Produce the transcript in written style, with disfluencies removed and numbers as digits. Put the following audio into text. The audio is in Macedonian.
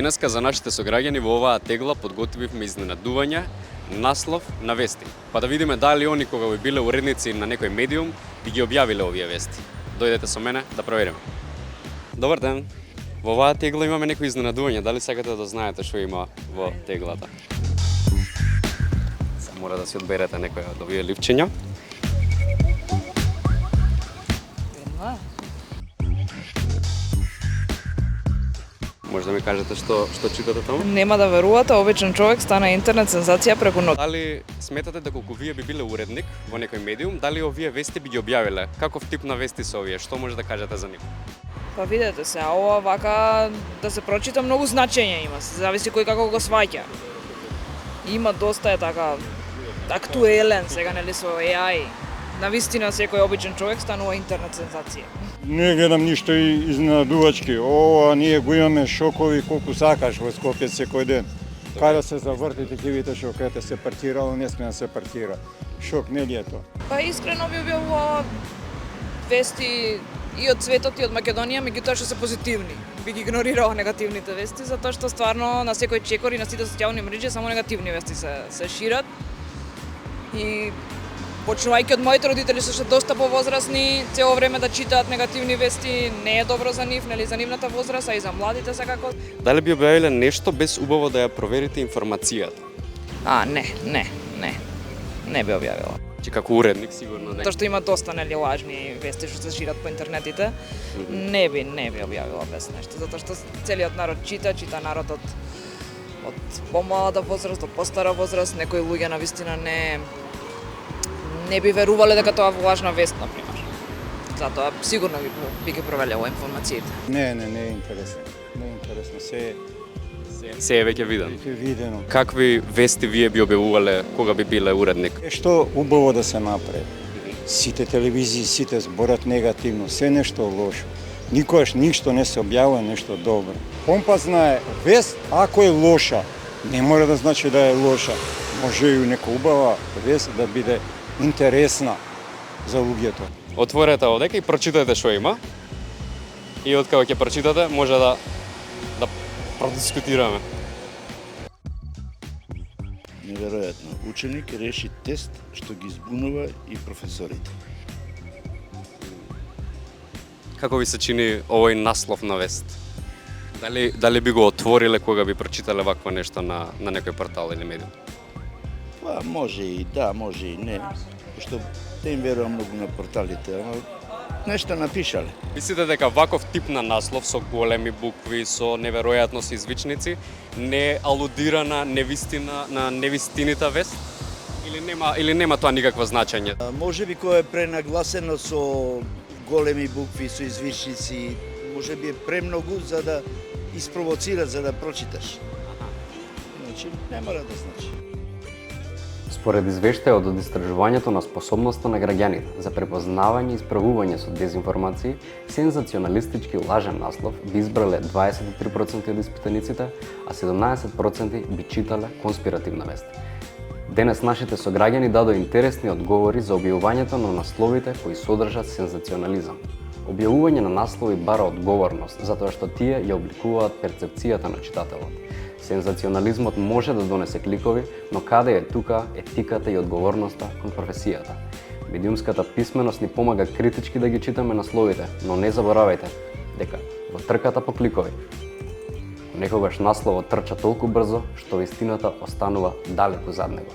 Денеска за нашите сограѓани во оваа тегла подготвивме изненадување, наслов на вести. Па да видиме дали они кога би биле уредници на некој медиум би ги објавиле овие вести. Дојдете со мене да провериме. Добар ден. Во оваа тегла имаме некои изненадување. Дали сакате да знаете што има во теглата? Мора да си одберете некој од овие ливчиња. Може да ми кажете што читате таму? Нема да верувате, обичен човек стана интернет сензација преку ноќ. Дали сметате дека колку вие би биле уредник во некој медиум, дали овие вести би ги објавиле? Каков тип на вести се овие? Што може да кажете за нив? Па видете се, ова вака да се прочита многу значење има, зависи кој како го сваќа. Има доста е така актуелен сега нели со AI. Навистина секој обичен човек станува интернет сензација. Не гледам ништо изненадувачки. Ова ние го имаме шокови колку сакаш во Скопје секој ден. Каде се завртите ќе видите што каде се партирало, не сме да се партира. Шок не ли е тоа? Па искрено би објавува вести и од светот и од Македонија, меѓутоа што се позитивни. Би ги игнорирала негативните вести затоа што стварно на секој чекор и на сите социјални мрежи само негативни вести се шират. И почнувајќи од моите родители што се доста повозрасни, цело време да читаат негативни вести не е добро за нив, нели за нивната возраст, а и за младите секако. Дали би објавиле нешто без убаво да ја проверите информацијата? Не би објавила. Чи како уредник сигурно не. Тоа што има доста нели лажни вести што се шират по интернетите, не би објавила без нешто, затоа што целиот народ чита народот од помалата возраст до постара возраст, некои луѓе навистина не би верувале дека тоа е важна вест, например. Затоа сигурно би ги проверила информациите. Не е интересно. Не е интересно. Се е веќе видено. Веќе видено. Какви вести вие би објавувале кога би биле уредник? Што убаво да се направи. Сите телевизии, сите зборат негативно, се нешто лошо. Никогаш ништо не се објавува нешто добро. Помпа знае, вест ако е лоша, не мора да значи да е лоша. Може и нека убава вест да биде интересна за луѓето. Отворете овдека и прочитате што има. И од кога ќе прочитате, може да продискутираме. Неверојатно. Ученик реши тест што ги збунува и професорите. Како ви се чини овој наслов на вест? Дали би го отвориле кога би прочитале вакво нешто на некој портал или медиум? Па може и да, може и не. Што те им верувам многу на порталите, ама нешто напишале. Мислите дека ваков тип на наслов со големи букви, со неверојатно се извичници, не алудира на невистината вест? Или нема тоа никакво значење? Може би кој е пренагласено со големи букви, со извичници, може би е премногу за да испровоцира, за да прочиташ. Значи, не мора да значи. Според извештајот од истражувањето на способноста на граѓаните за препознавање и исправување со дезинформации, сензационалистички лажен наслов би избрале 23% од испитаниците, а 17% би читале конспиративна вест. Денес нашите сограѓани дадоа интересни одговори за објавувањето на насловите кои содржат сензационализам. Објавување на наслови бара одговорност, затоа што тие ја обликуваат перцепцијата на читателот. Сензационализмот може да донесе кликови, но каде е тука етиката и одговорноста кон професијата? Медиумската писменост ни помага критички да ги читаме насловите, но не заборавајте дека во трката по кликови некогаш насловот трча толку брзо што вистината останува далеку зад него.